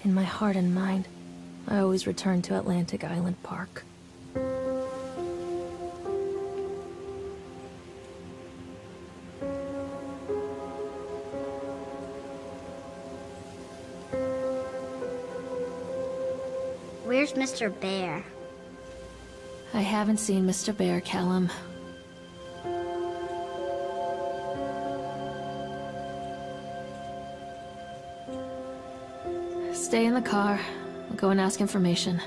In my heart and mind, I always return to Atlantic Island Park. Where's Mr. Bear? I haven't seen Mr. Bear, Callum. Stay in the car. I'll go and ask information.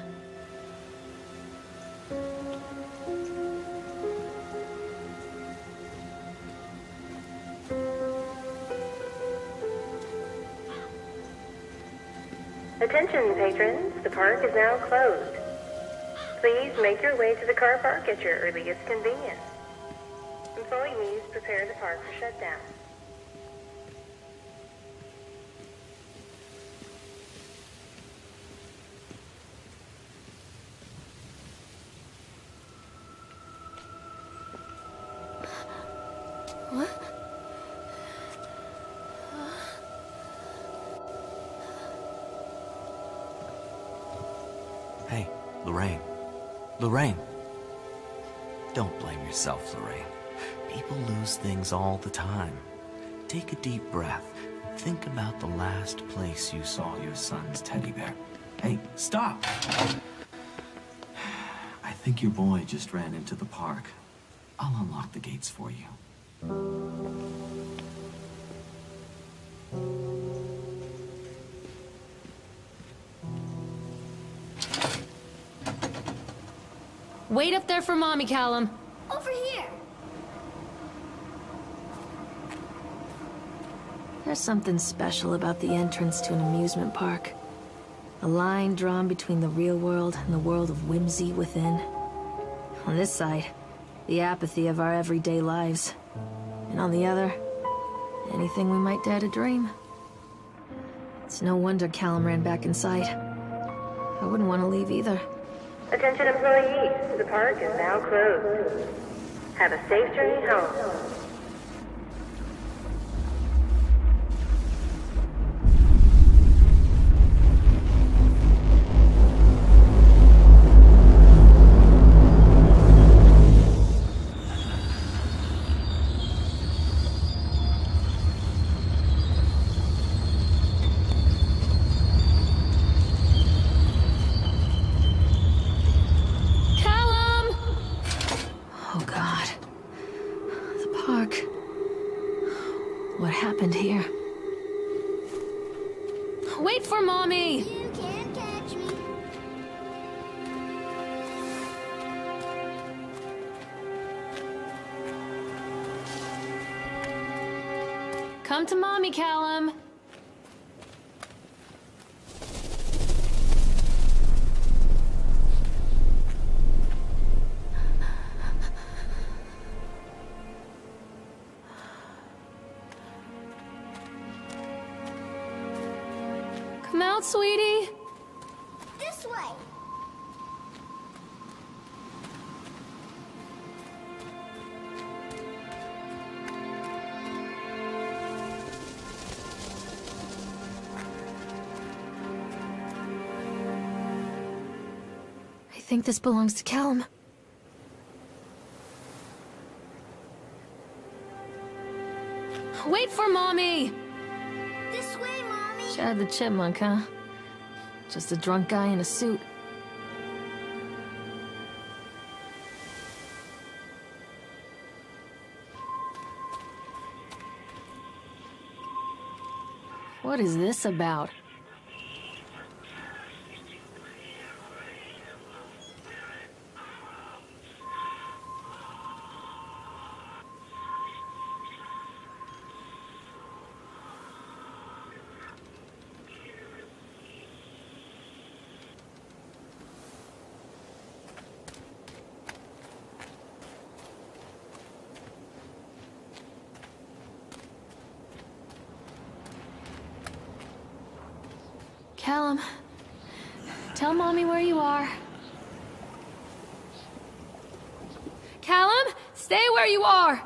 Attention, patrons. The park is now closed. Please make your way to the car park at your earliest convenience. Employees prepare the park for shutdown. What? Hey, Lorraine. Lorraine. Don't blame yourself, Lorraine. People lose things all the time. Take a deep breath and think about the last place you saw your son's teddy bear. Hey, stop! I think your boy just ran into the park. I'll unlock the gates for you. Wait up there for Mommy, Callum. Over here! There's something special about the entrance to an amusement park. A line drawn between the real world and the world of whimsy within. On this side, the apathy of our everyday lives. And on the other, anything we might dare to dream. It's no wonder Callum ran back inside. I wouldn't want to leave either. Attention employees, the park is now closed. Have a safe journey home. What happened here? Wait for Mommy! You can't catch me. Come to Mommy, Callum! Come out, sweetie! This way! I think this belongs to Callum. Wait for Mommy! This way, Mommy! Chad the Chipmunk, huh? Just a drunk guy in a suit. What is this about? Callum, tell Mommy where you are. Callum, stay where you are!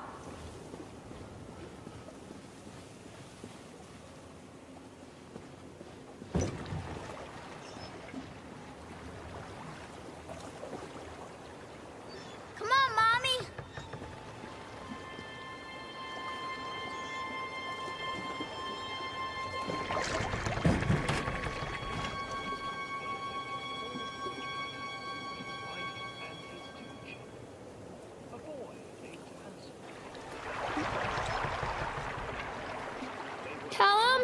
Callum?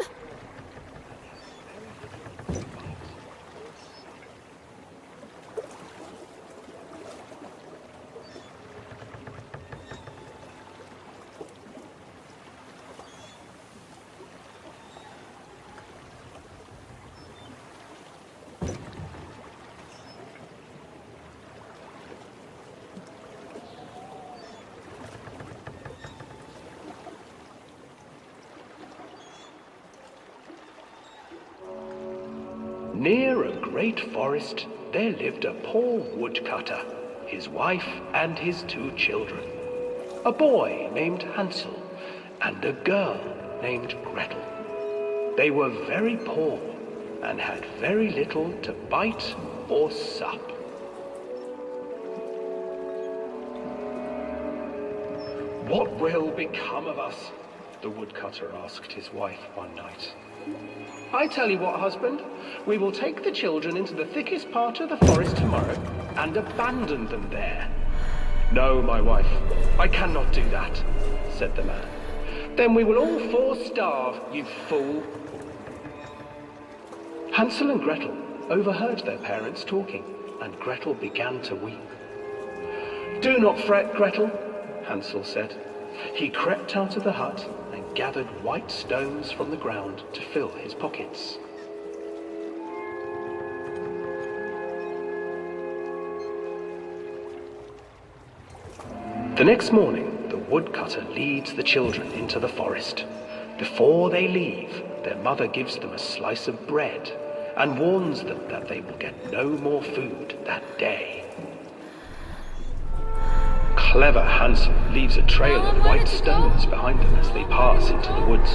Near a great forest, there lived a poor woodcutter, his wife and his 2 children, a boy named Hansel and a girl named Gretel. They were very poor and had very little to bite or sup. "What will become of us?" the woodcutter asked his wife one night. "I tell you what, husband, we will take the children into the thickest part of the forest tomorrow and abandon them there." "No, my wife, I cannot do that," said the man. "Then we will all 4 starve, you fool." Hansel and Gretel overheard their parents talking, and Gretel began to weep. "Do not fret, Gretel," Hansel said. He crept out of the hut and gathered white stones from the ground to fill his pockets. The next morning, the woodcutter leads the children into the forest. Before they leave, their mother gives them a slice of bread and warns them that they will get no more food that day. Clever Hansel leaves a trail of white stones behind them as they pass into the woods.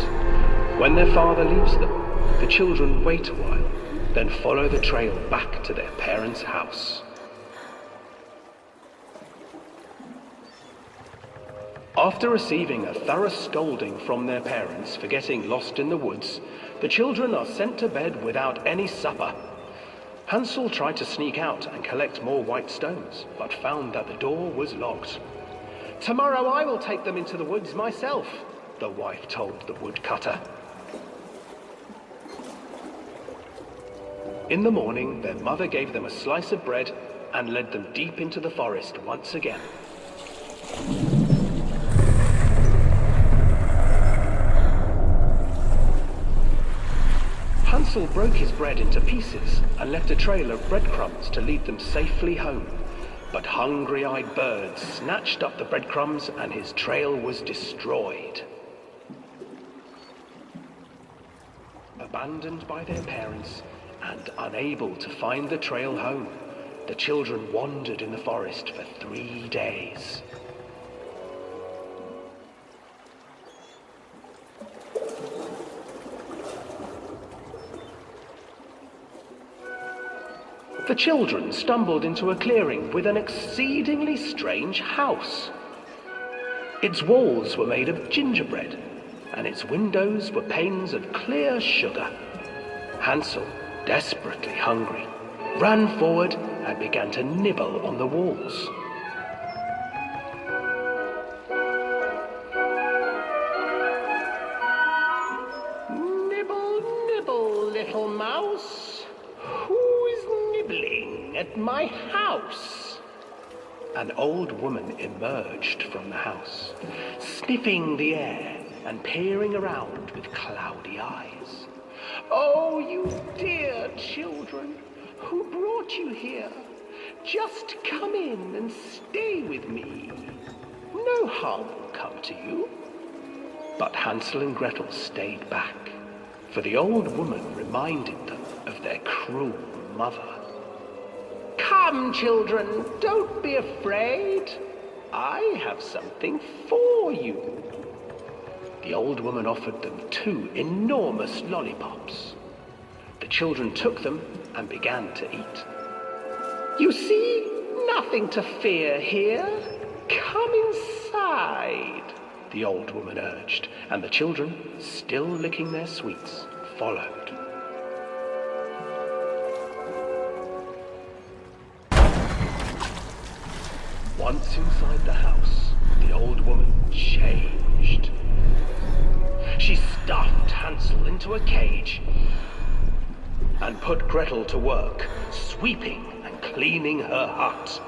When their father leaves them, the children wait a while, then follow the trail back to their parents' house. After receiving a thorough scolding from their parents for getting lost in the woods, the children are sent to bed without any supper. Hansel tried to sneak out and collect more white stones, but found that the door was locked. "Tomorrow I will take them into the woods myself," the wife told the woodcutter. In the morning, their mother gave them a slice of bread and led them deep into the forest once again. Hansel broke his bread into pieces and left a trail of breadcrumbs to lead them safely home. But hungry-eyed birds snatched up the breadcrumbs and his trail was destroyed. Abandoned by their parents and unable to find the trail home, the children wandered in the forest for 3 days. The children stumbled into a clearing with an exceedingly strange house. Its walls were made of gingerbread, and its windows were panes of clear sugar. Hansel, desperately hungry, ran forward and began to nibble on the walls. "Nibble, nibble, little mouse. Who is nibbling at my house?" An old woman emerged from the house, sniffing the air and peering around with cloudy eyes. "Oh, you dear children, who brought you here? Just come in and stay with me. No harm will come to you." But Hansel and Gretel stayed back, for the old woman reminded them of their cruel mother. "Come, children, don't be afraid. I have something for you." The old woman offered them 2 enormous lollipops. The children took them and began to eat. "You see, nothing to fear here. Come inside," the old woman urged, and the children, still licking their sweets, followed. Once inside the house, the old woman changed. She stuffed Hansel into a cage and put Gretel to work, sweeping and cleaning her hut.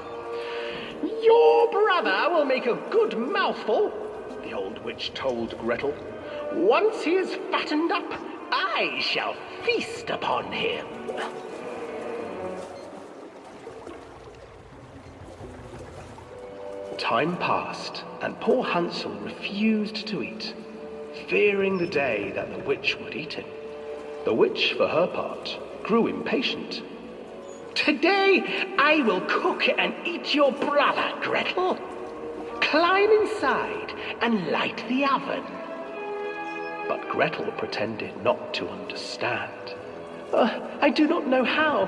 "Your brother will make a good mouthful," the old witch told Gretel. "Once he is fattened up, I shall feast upon him." Time passed, and poor Hansel refused to eat, fearing the day that the witch would eat him. The witch, for her part, grew impatient. "Today I will cook and eat your brother, Gretel. Climb inside and light the oven." But Gretel pretended not to understand. I do not know how.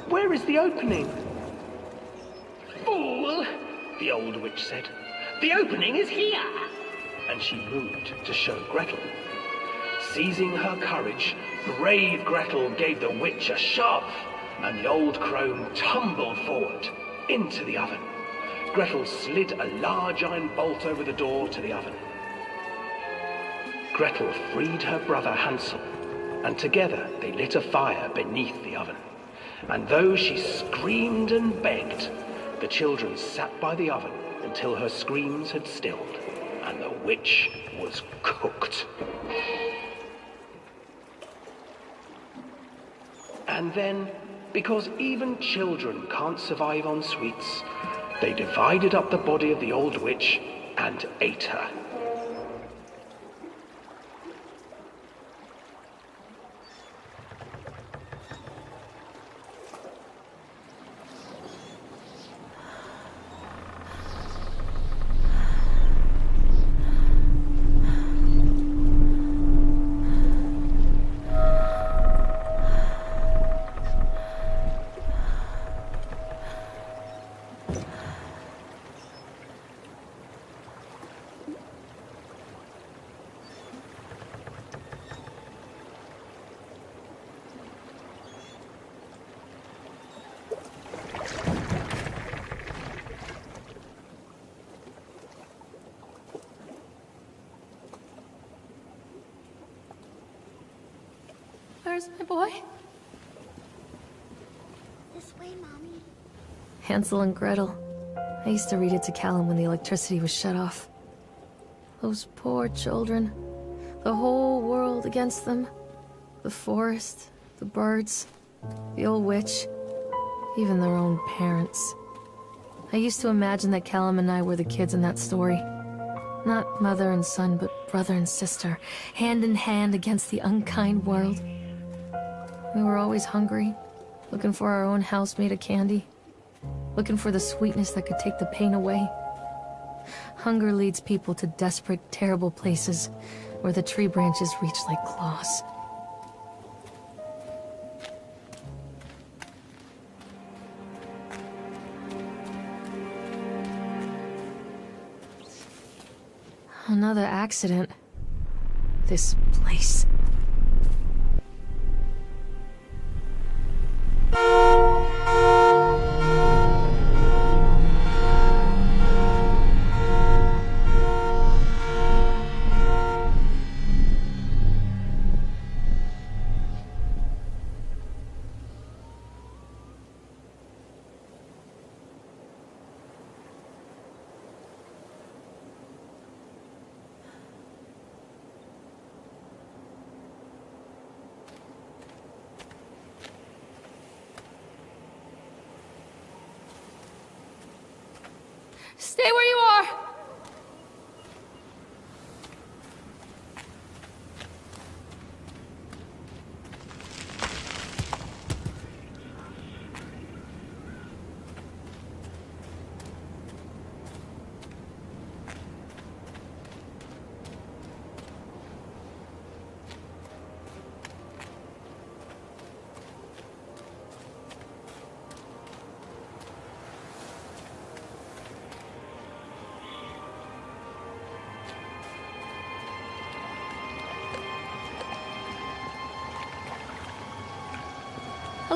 Where is the opening?" "Fool," the old witch said. "The opening is here." And she moved to show Gretel. Seizing her courage, brave Gretel gave the witch a shove, and the old crone tumbled forward into the oven. Gretel slid a large iron bolt over the door to the oven. Gretel freed her brother Hansel, and together they lit a fire beneath the oven. And though she screamed and begged, the children sat by the oven until her screams had stilled, and the witch was cooked. And then, because even children can't survive on sweets, they divided up the body of the old witch and ate her. Where's my boy? This way, Mommy. Hansel and Gretel. I used to read it to Callum when the electricity was shut off. Those poor children. The whole world against them. The forest, the birds, the old witch, even their own parents. I used to imagine that Callum and I were the kids in that story. Not mother and son, but brother and sister, hand in hand against the unkind world. We were always hungry, looking for our own house made of candy, looking for the sweetness that could take the pain away. Hunger leads people to desperate, terrible places where the tree branches reach like claws. Another accident. This place. Stay where you are!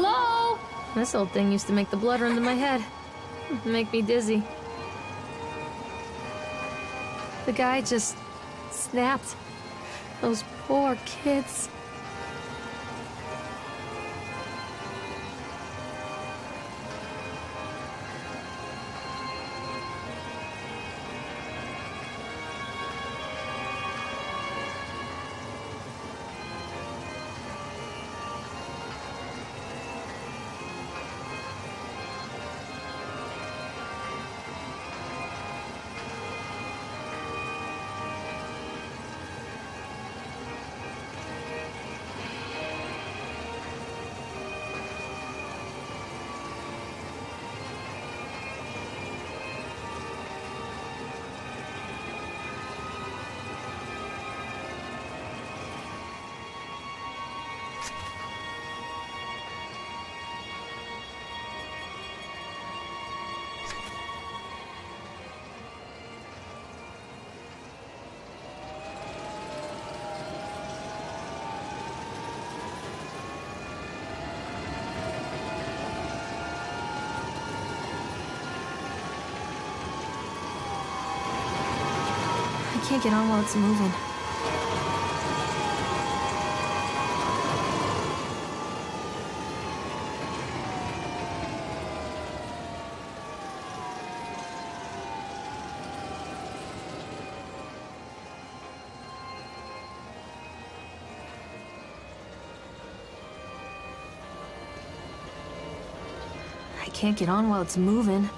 Hello? This old thing used to make the blood run to my head. Make me dizzy. The guy just snapped. Those poor kids. I can't get on while it's moving. I can't get on while it's moving.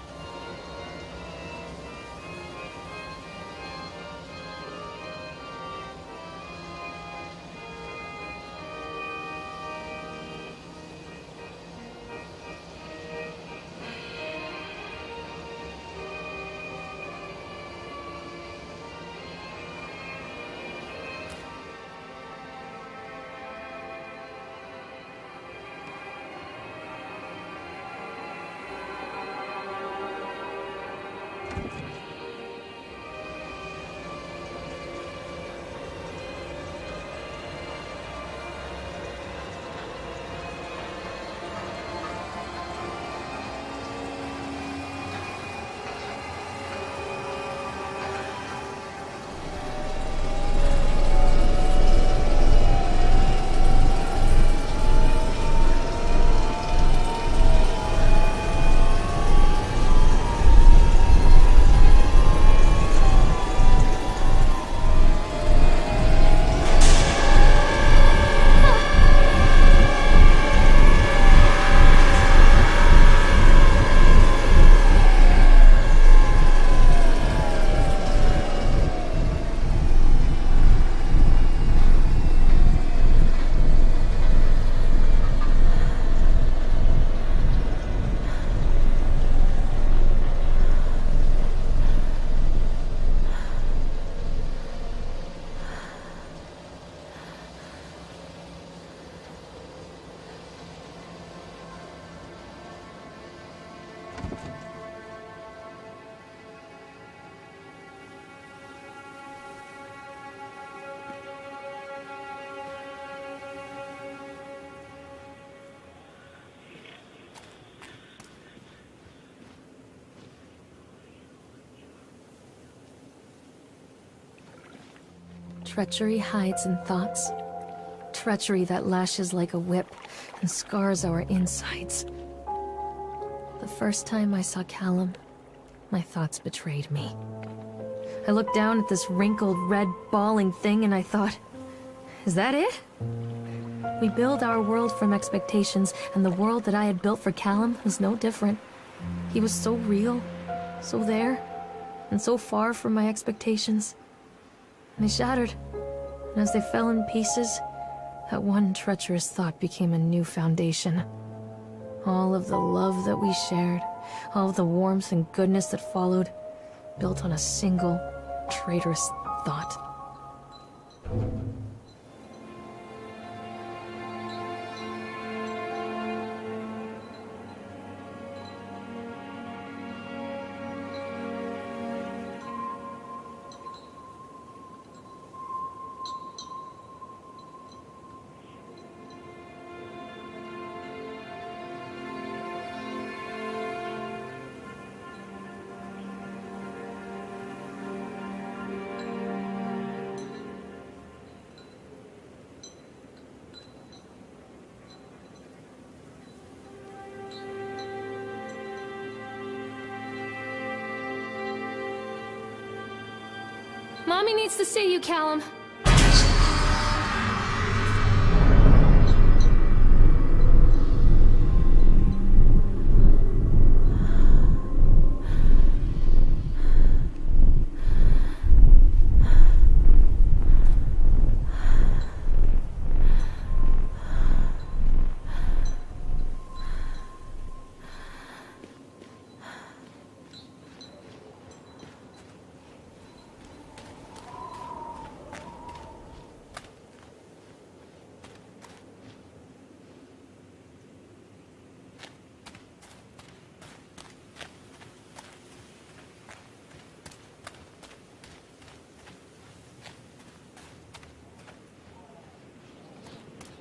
Treachery hides in thoughts. Treachery that lashes like a whip and scars our insides. The first time I saw Callum, my thoughts betrayed me. I looked down at this wrinkled, red, bawling thing and I thought, is that it? We build our world from expectations, and the world that I had built for Callum was no different. He was so real, so there, and so far from my expectations. They shattered, and as they fell in pieces, that one treacherous thought became a new foundation. All of the love that we shared, all of the warmth and goodness that followed, built on a single, traitorous thought. Mommy needs to see you, Callum.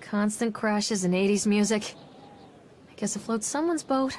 Constant crashes and 80s music. I guess it floats someone's boat.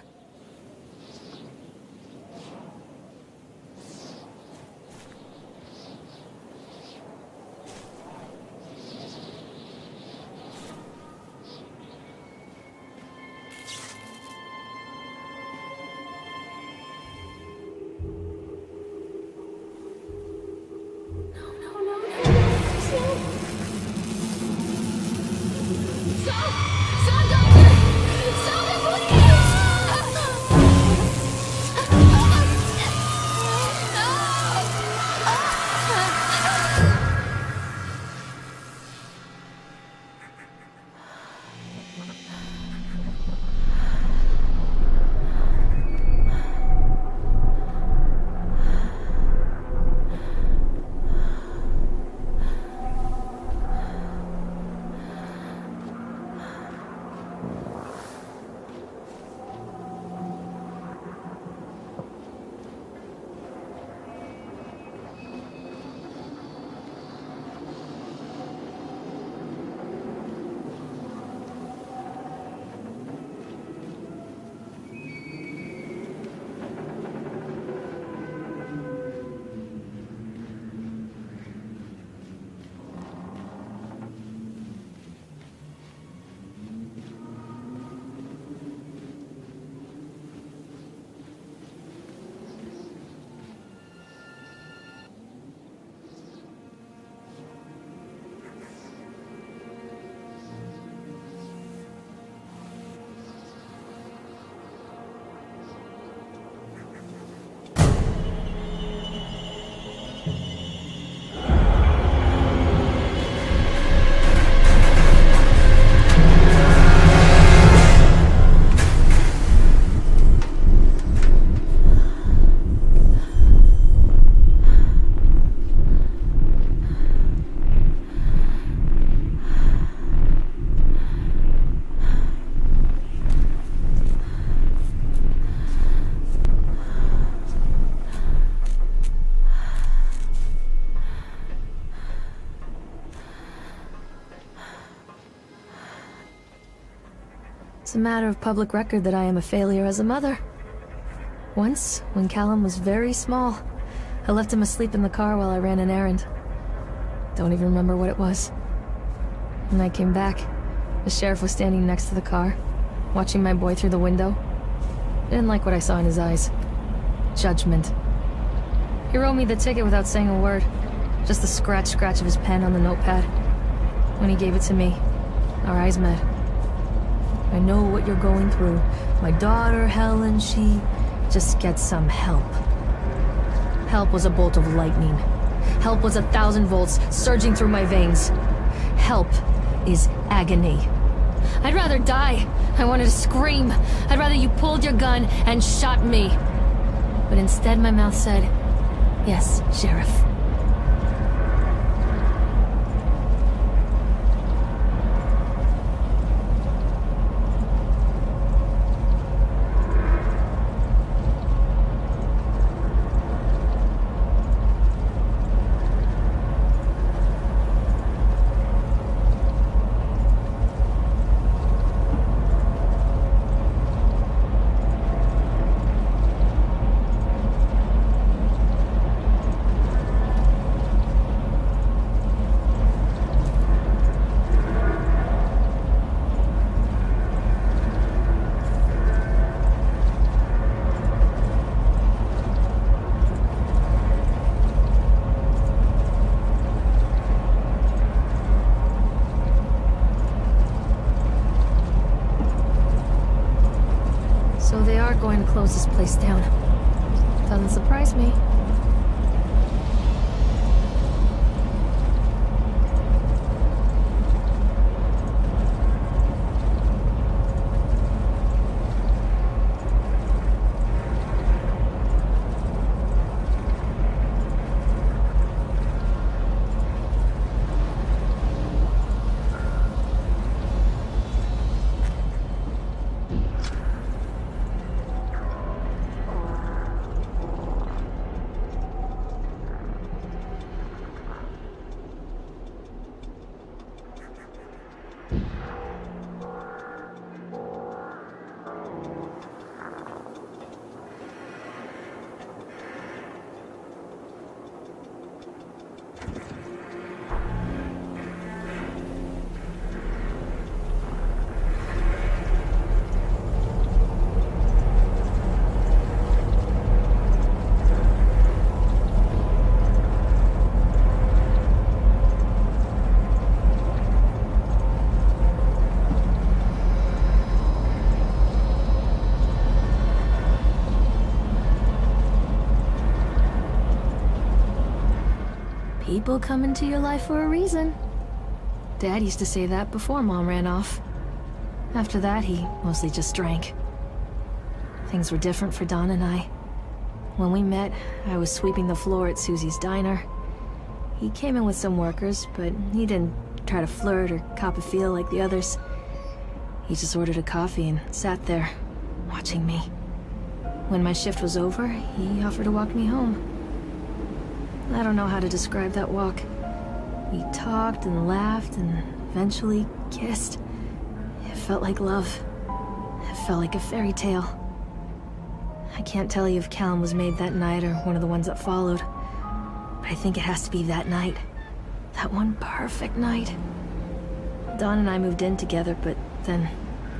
It's a matter of public record that I am a failure as a mother. Once, when Callum was very small, I left him asleep in the car while I ran an errand. Don't even remember what it was. When I came back, the sheriff was standing next to the car, watching my boy through the window. I didn't like what I saw in his eyes. Judgment. He wrote me the ticket without saying a word, just the scratch of his pen on the notepad. When he gave it to me, our eyes met. I know what you're going through. My daughter, Helen, she just gets some help. Help was a bolt of lightning. Help was 1,000 volts surging through my veins. Help is agony. I'd rather die. I wanted to scream. I'd rather you pulled your gun and shot me. But instead my mouth said, "Yes, Sheriff." they're going to close this place down. Doesn't surprise me. People come into your life for a reason. Dad used to say that before Mom ran off. After that, he mostly just drank. Things were different for Don and I. When we met, I was sweeping the floor at Susie's diner. He came in with some workers, but he didn't try to flirt or cop a feel like the others. He just ordered a coffee and sat there, watching me. When my shift was over, he offered to walk me home. I don't know how to describe that walk. We talked and laughed and eventually kissed. It felt like love. It felt like a fairy tale. I can't tell you if Callum was made that night or one of the ones that followed, but I think it has to be that night. That one perfect night. Dawn and I moved in together, but then,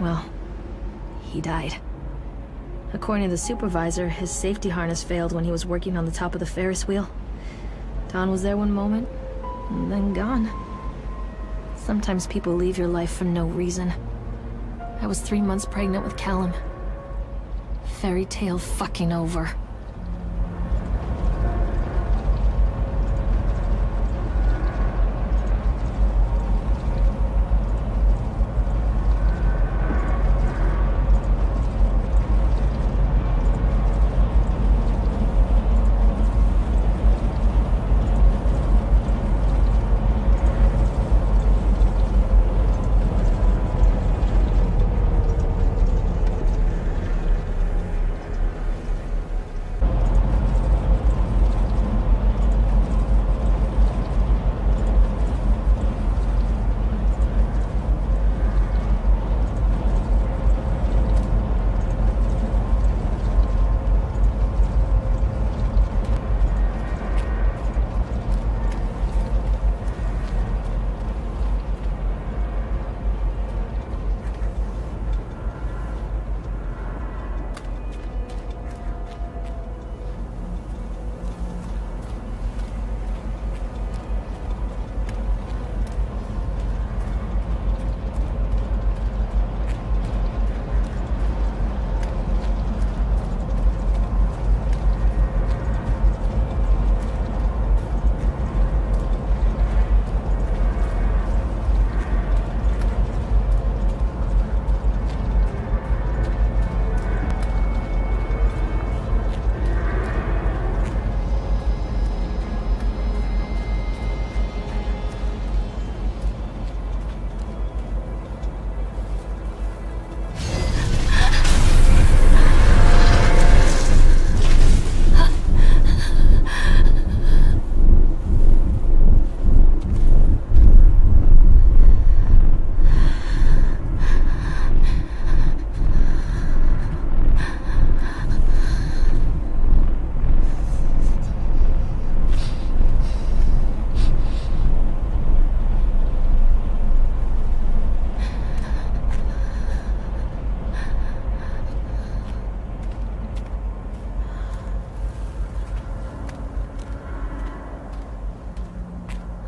well, he died. According to the supervisor, his safety harness failed when he was working on the top of the Ferris wheel. Don was there one moment, and then gone. Sometimes people leave your life for no reason. I was 3 months pregnant with Callum. Fairy tale fucking over.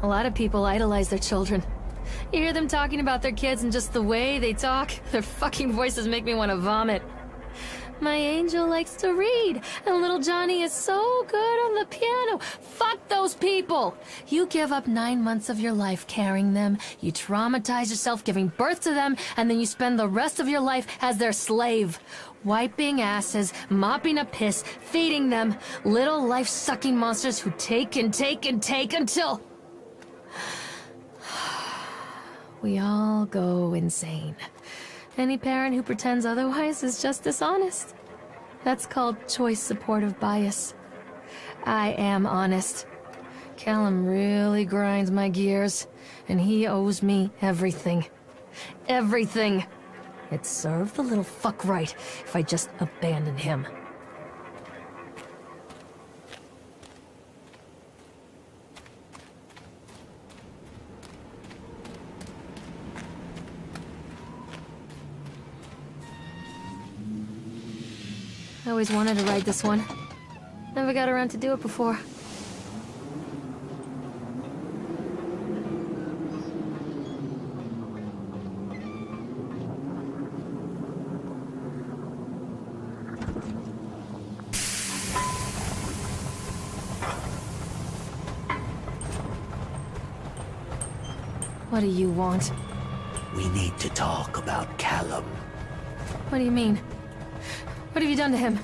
A lot of people idolize their children. You hear them talking about their kids and just the way they talk, their fucking voices make me want to vomit. My angel likes to read, and little Johnny is so good on the piano. Fuck those people! You give up 9 months of your life carrying them, you traumatize yourself giving birth to them, and then you spend the rest of your life as their slave. Wiping asses, mopping a piss, feeding them. Little life-sucking monsters who take and take and take until... we all go insane. Any parent who pretends otherwise is just dishonest. That's called choice supportive bias. I am honest. Callum really grinds my gears, and he owes me everything. Everything. It'd serve the little fuck right if I just abandoned him. I always wanted to ride this one. Never got around to do it before. What do you want? We need to talk about Callum. What do you mean? What have you done to him?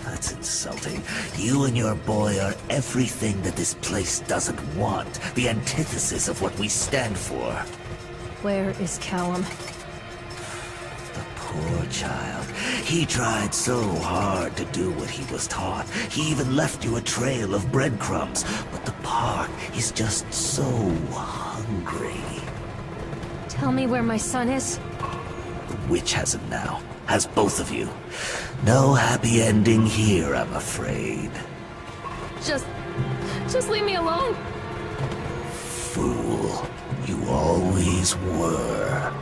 That's insulting. You and your boy are everything that this place doesn't want. The antithesis of what we stand for. Where is Callum? The poor child. He tried so hard to do what he was taught. He even left you a trail of breadcrumbs. But the park is just so hungry. Tell me where my son is. The witch has him now. Has both of you. No happy ending here, I'm afraid. Just leave me alone. Fool. You always were.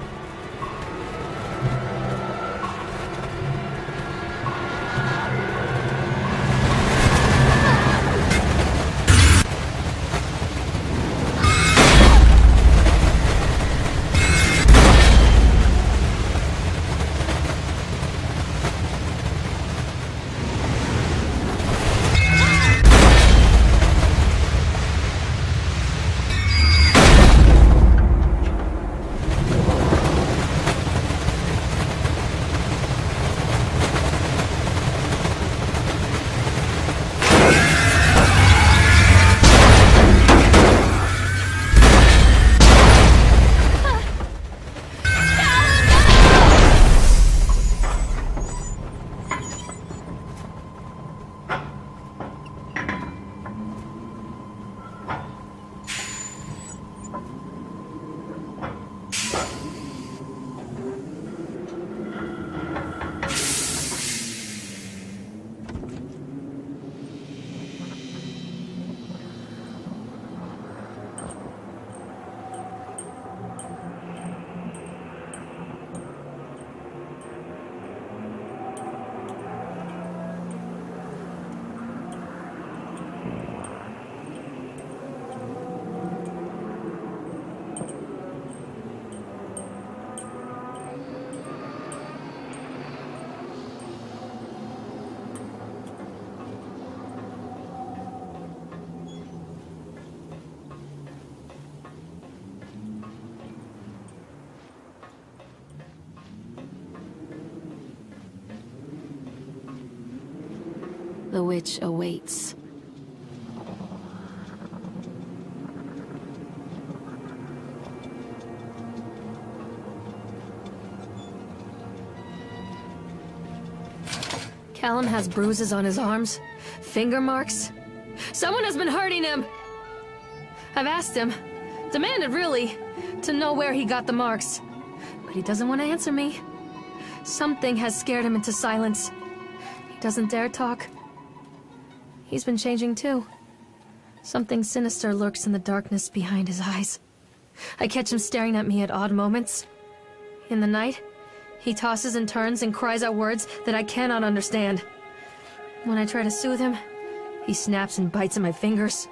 The witch awaits. Callum has bruises on his arms, finger marks. Someone has been hurting him! I've asked him, demanded really, to know where he got the marks. But he doesn't want to answer me. Something has scared him into silence. He doesn't dare talk. He's been changing too. Something sinister lurks in the darkness behind his eyes. I catch him staring at me at odd moments. In the night, he tosses and turns and cries out words that I cannot understand. When I try to soothe him, he snaps and bites at my fingers.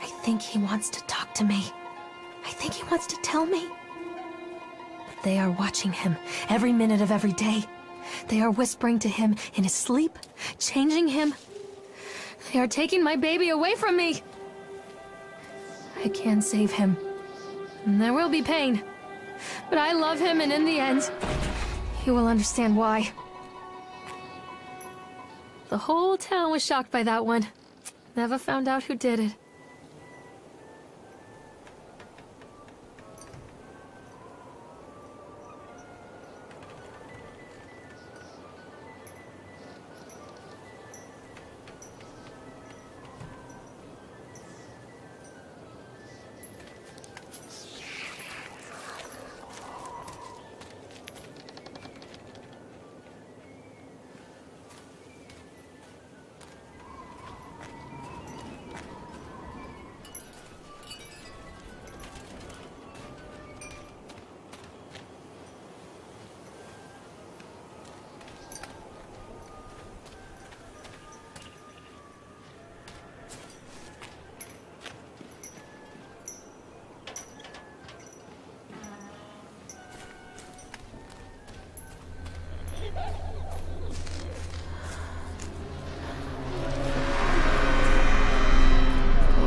I think he wants to talk to me. I think he wants to tell me. But They are watching him every minute of every day. They are whispering to him in his sleep, changing him. They are taking my baby away from me. I can save him. And there will be pain. But I love him, and in the end, you will understand why. The whole town was shocked by that one. Never found out who did it.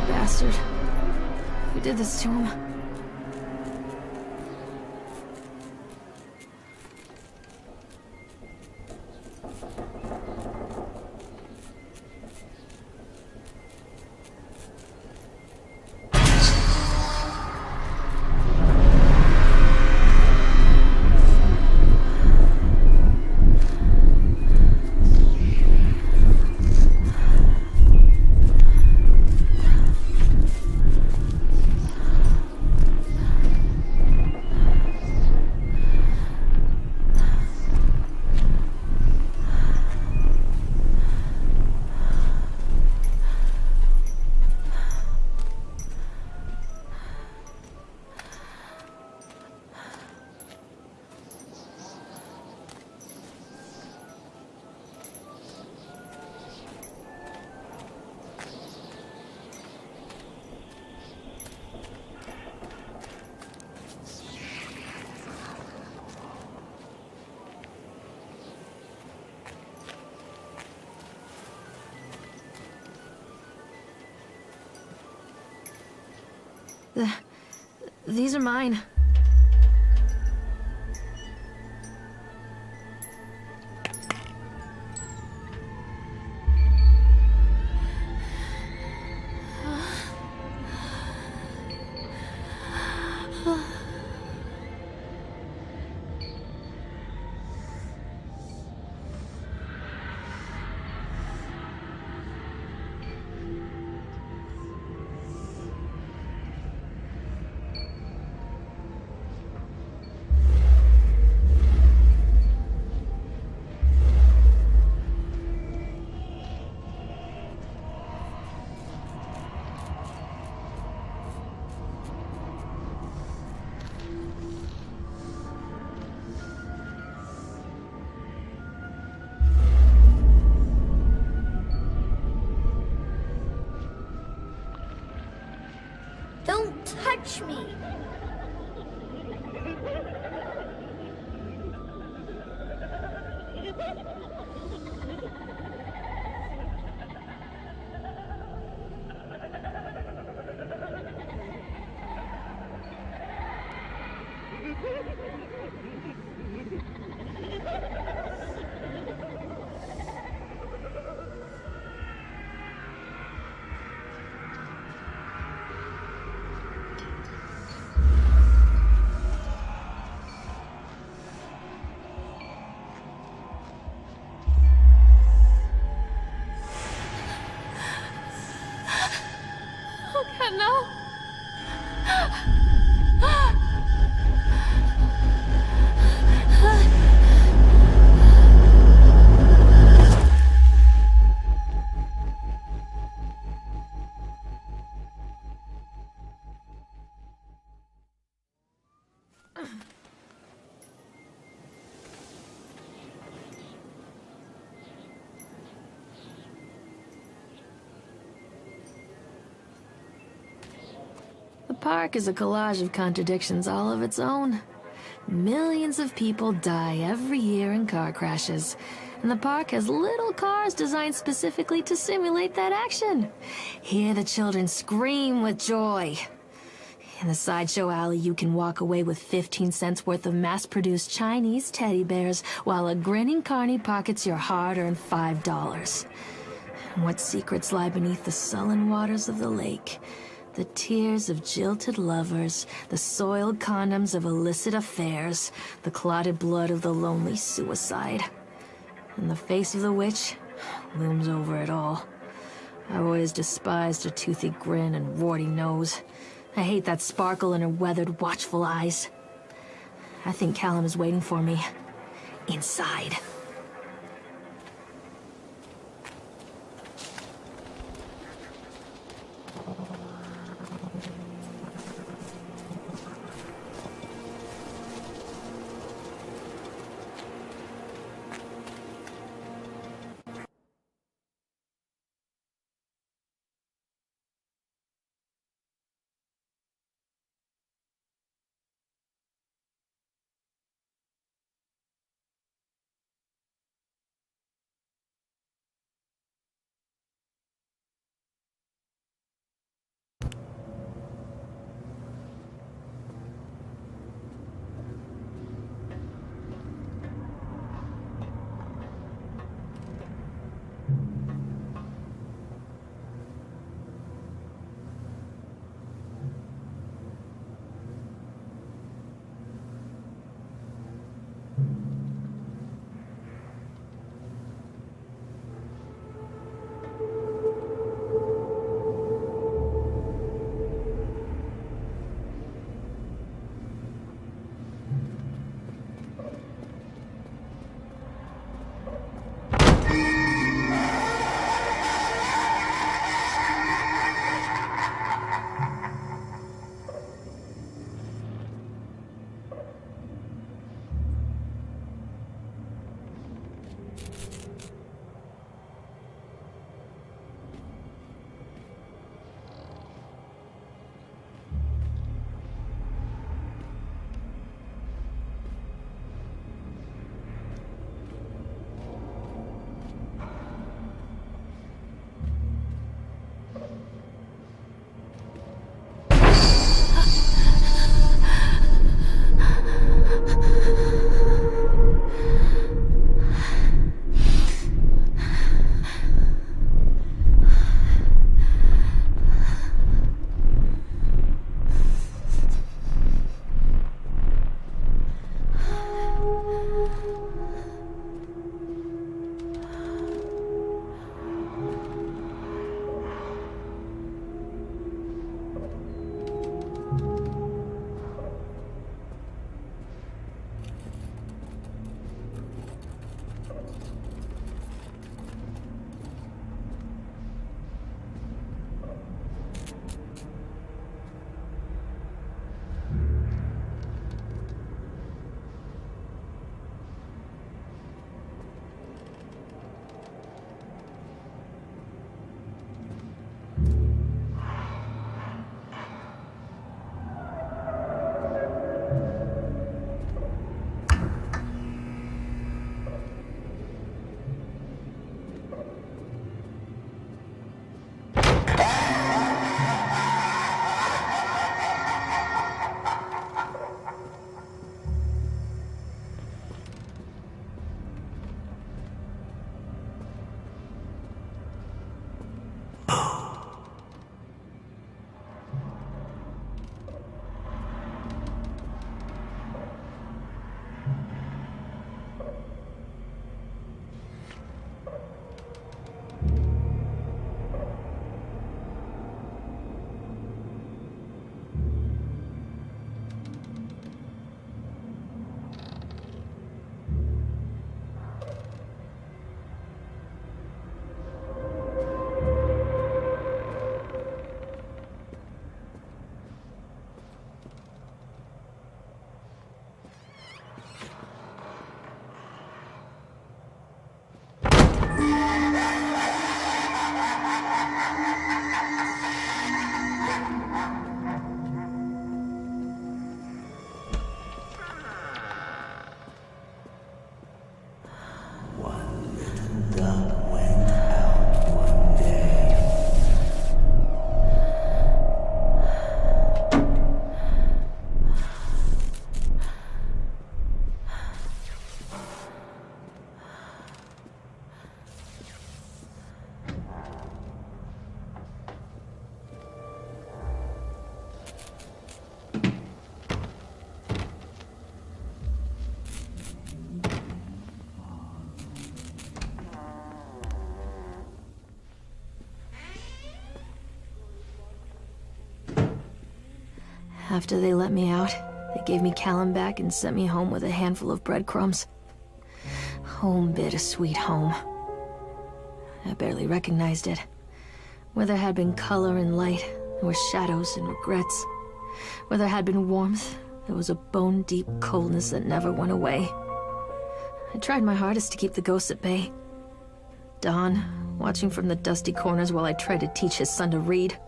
Bastard. Who did this to him? These are mine. Don't touch me! No. The park is a collage of contradictions all of its own. Millions of people die every year in car crashes, and the park has little cars designed specifically to simulate that action. Hear the children scream with joy. In the sideshow alley, you can walk away with 15 cents worth of mass-produced Chinese teddy bears, while a grinning carny pockets your hard-earned $5. What secrets lie beneath the sullen waters of the lake? The tears of jilted lovers, the soiled condoms of illicit affairs, the clotted blood of the lonely suicide. And the face of the witch looms over it all. I've always despised her toothy grin and warty nose. I hate that sparkle in her weathered, watchful eyes. I think Callum is waiting for me. Inside. After they let me out, they gave me Callum back and sent me home with a handful of breadcrumbs. Home, bittersweet home. I barely recognized it. Where there had been color and light, there were shadows and regrets. Where there had been warmth, there was a bone-deep coldness that never went away. I tried my hardest to keep the ghosts at bay. Don, watching from the dusty corners while I tried to teach his son to read.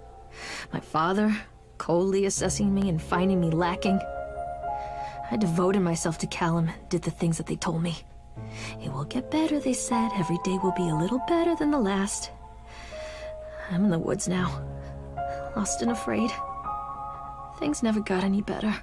My father, coldly assessing me and finding me lacking. I devoted myself to Callum and did the things that they told me. It will get better, they said. Every day will be a little better than the last. I'm in the woods now, lost and afraid. Things never got any better.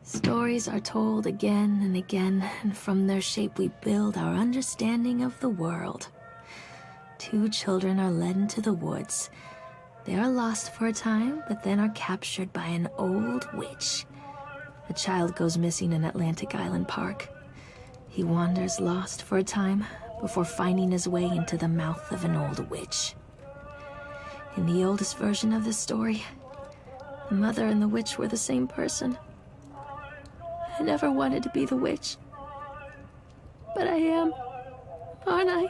Stories are told again and again, and from their shape we build our understanding of the world. Two children are led into the woods. They are lost for a time, but then are captured by an old witch. A child goes missing in Atlantic Island Park. He wanders lost for a time before finding his way into the mouth of an old witch. In the oldest version of this story, the mother and the witch were the same person. I never wanted to be the witch. But I am, aren't I?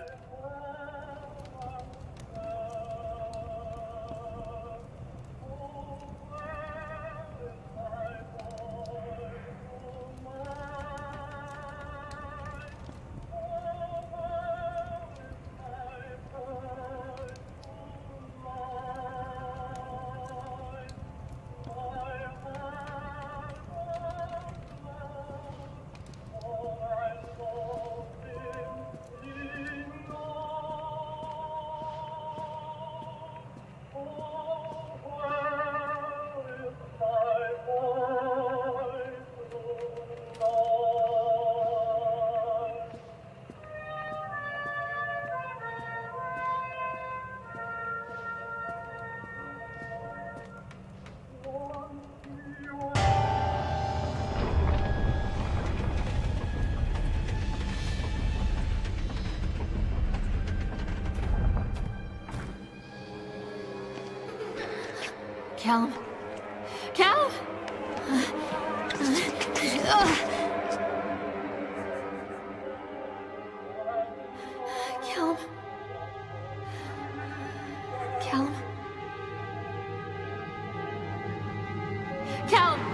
Callum? Callum? Callum? Callum? Callum!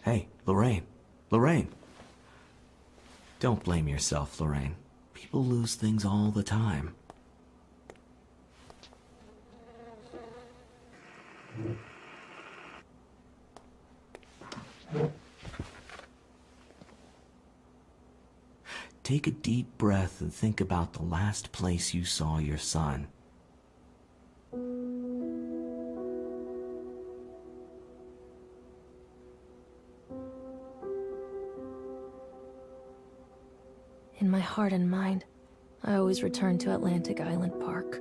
Hey, Lorraine. Lorraine. Don't blame yourself, Lorraine. People lose things all the time. Take a deep breath and think about the last place you saw your son. In my heart and mind, I always return to Atlantic Island Park.